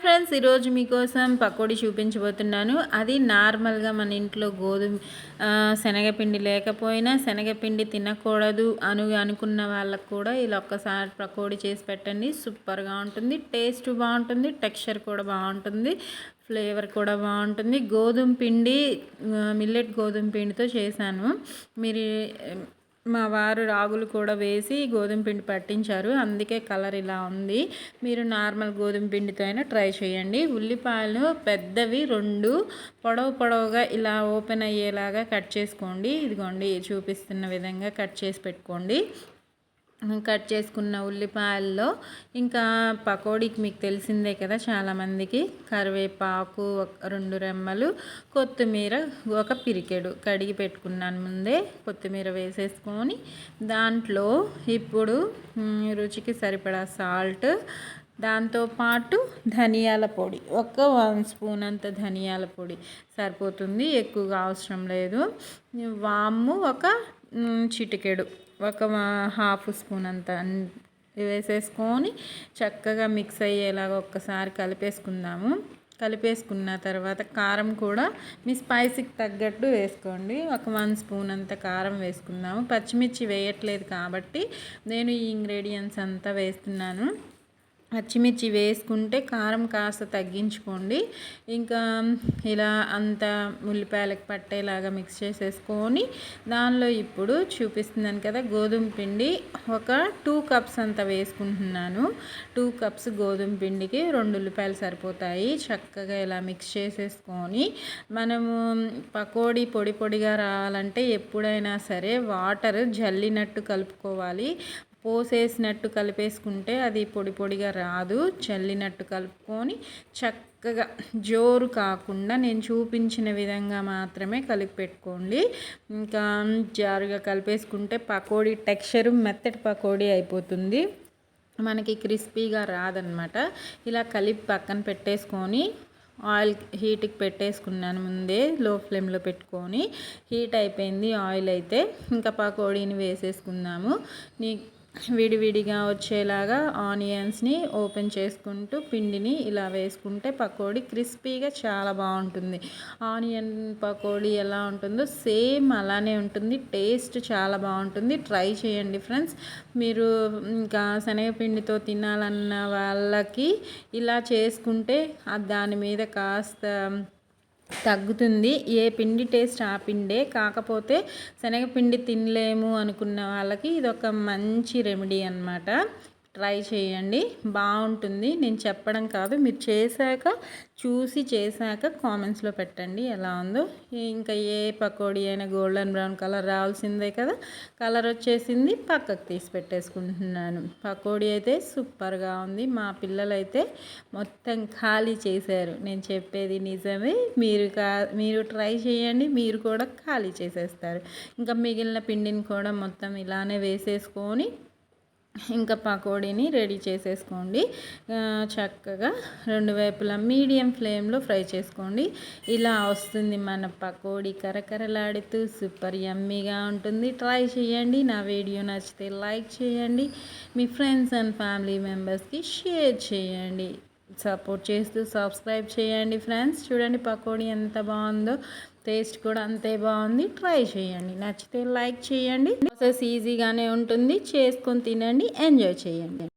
Friends ఈరోజు మీకోసం పకోడీ చూపించబోతున్నాను. అది నార్మల్గా మన ఇంట్లో శనగపిండి లేకపోయినా శనగపిండి తినకూడదు అనుకున్న వాళ్ళకు కూడా ఇలా ఒక్కసారి పకోడీ చేసి పెట్టండి. సూపర్గా ఉంటుంది, టేస్ట్ బాగుంటుంది, టెక్స్చర్ కూడా బాగుంటుంది, ఫ్లేవర్ కూడా బాగుంటుంది. మిల్లెట్ గోధుమ పిండితో చేశాను. మీరు మా వారు రాగులు కూడా వేసి గోధుమ పిండి పట్టించారు, అందుకే కలర్ ఇలా ఉంది. మీరు నార్మల్ గోధుమ పిండితో అయినా ట్రై చేయండి. ఉల్లిపాయలు పెద్దవి 2 పొడవుగా ఇలా ఓపెన్ అయ్యేలాగా కట్ చేసుకోండి. ఇదిగోండి చూపిస్తున్న విధంగా కట్ చేసి పెట్టుకోండి. కట్ చేసుకున్న ఉల్లిపాయల్లో ఇంకా పకోడీకి మీకు తెలిసిందే కదా, చాలామందికి కరివేపాకు 2 రెమ్మలు, కొత్తిమీర 1 పిరికెడు కడిగి పెట్టుకున్నాను ముందే. కొత్తిమీర వేసేసుకొని దాంట్లో ఇప్పుడు రుచికి సరిపడా సాల్ట్, దాంతోపాటు ధనియాల పొడి 1 స్పూన్ అంత ధనియాల పొడి సరిపోతుంది, ఎక్కువగా అవసరం లేదు. వాము 1 చిటికెడు, 1/2 స్పూన్ అంత వేసేసుకొని చక్కగా మిక్స్ అయ్యేలాగా ఒక్కసారి కలిపేసుకుందాము. కలిపేసుకున్న తర్వాత కారం కూడా మీ స్పైసీకి తగ్గట్టు వేసుకోండి. 1 స్పూన్ అంత కారం వేసుకుందాము. పచ్చిమిర్చి వేయట్లేదు కాబట్టి నేను ఈ ఇంగ్రీడియంట్స్ అంతా వేస్తున్నాను. పచ్చిమిర్చి వేసుకుంటే కారం కాస్త తగ్గించుకోండి. ఇంకా ఇలా అంతా ఉల్లిపాయలకు పట్టేలాగా మిక్స్ చేసేసుకొని దానిలో ఇప్పుడు చూపిస్తున్నాను కదా గోధుమ పిండి 2 కప్స్ అంత వేసుకుంటున్నాను. 2 కప్స్ గోధుమ పిండికి 2 ఉల్లిపాయలు సరిపోతాయి. చక్కగా ఇలా మిక్స్ చేసేసుకొని మనము పకోడీ పొడిగా రావాలంటే ఎప్పుడైనా సరే వాటర్ జల్లినట్టు కలుపుకోవాలి. పోసేసినట్టు కలిపేసుకుంటే అది పొడిగా రాదు. చల్లినట్టు కలుపుకొని చక్కగా జోరు కాకుండా నేను చూపించిన విధంగా మాత్రమే కలిపి పెట్టుకోండి. ఇంకా జారుగా కలిపేసుకుంటే పకోడీ టెక్స్చరు మెత్తటి పకోడీ అయిపోతుంది, మనకి క్రిస్పీగా రాదనమాట. ఇలా కలిపి పక్కన పెట్టేసుకొని ఆయిల్ హీట్కి పెట్టేసుకున్నాను ముందే, లో ఫ్లేమ్లో పెట్టుకొని. హీట్ అయిపోయింది ఆయిల్ అయితే. ఇంకా పకోడీని వేసేసుకుందాము. విడివిడిగా వచ్చేలాగా ఆనియన్స్ని ఓపెన్ చేసుకుంటూ పిండిని ఇలా వేసుకుంటే పకోడీ క్రిస్పీగా చాలా బాగుంటుంది. ఆనియన్ పకోడీ ఎలా ఉంటుందో సేమ్ అలానే ఉంటుంది, టేస్ట్ చాలా బాగుంటుంది. ట్రై చేయండి ఫ్రెండ్స్. మీరు ఇంకా శనగపిండితో తినాలన్న వాళ్ళకి ఇలా చేసుకుంటే దాని మీద కాస్త తగ్గుతుంది. ఏ పిండి టేస్ట్ ఆ పిండే, కాకపోతే శనగపిండి తినలేము అనుకున్న వాళ్ళకి ఇదొక మంచి రెమెడీ అన్నమాట. ట్రై చేయండి, బాగుంటుంది. నేను చెప్పడం కాదు, మీరు చూసి చేశాక కామెంట్స్లో పెట్టండి ఎలా ఉందో. ఇంకా ఏ పకోడీ అయినా గోల్డెన్ బ్రౌన్ కలర్ రావాల్సిందే కదా. కలర్ వచ్చేసింది, పక్కకు తీసి పెట్టేసుకుంటున్నాను. పకోడీ అయితే సూపర్గా ఉంది. మా పిల్లలైతే మొత్తం ఖాళీ చేశారు. నేను చెప్పేది నిజమే. మీరు ట్రై చేయండి, మీరు కూడా ఖాళీ చేసేస్తారు. ఇంకా మిగిలిన పిండిని కూడా మొత్తం ఇలానే వేసేసుకొని ఇంకా పకోడీని రెడీ చేసేసుకోండి. చక్కగా 2 వైపులా మీడియం ఫ్లేమ్లో ఫ్రై చేసుకోండి. ఇలా వస్తుంది మన పకోడీ, కరకరలాడుతూ సూపర్ యమ్మీగా ఉంటుంది. ట్రై చేయండి. నా వీడియో నచ్చితే లైక్ చేయండి, మీ ఫ్రెండ్స్ అండ్ ఫ్యామిలీ మెంబర్స్కి షేర్ చేయండి. సపోర్ట్ చేస్తూ సబ్స్క్రైబ్ చేయండి ఫ్రెండ్స్. చూడండి పకోడీ ఎంత బాగుందో, టేస్ట్ కూడా అంతే బాగుంది. ట్రై చేయండి, నచ్చితే లైక్ చేయండి. ప్రాసెస్ ఈజీగానే ఉంటుంది, చేసుకొని తినండి, ఎంజాయ్ చేయండి.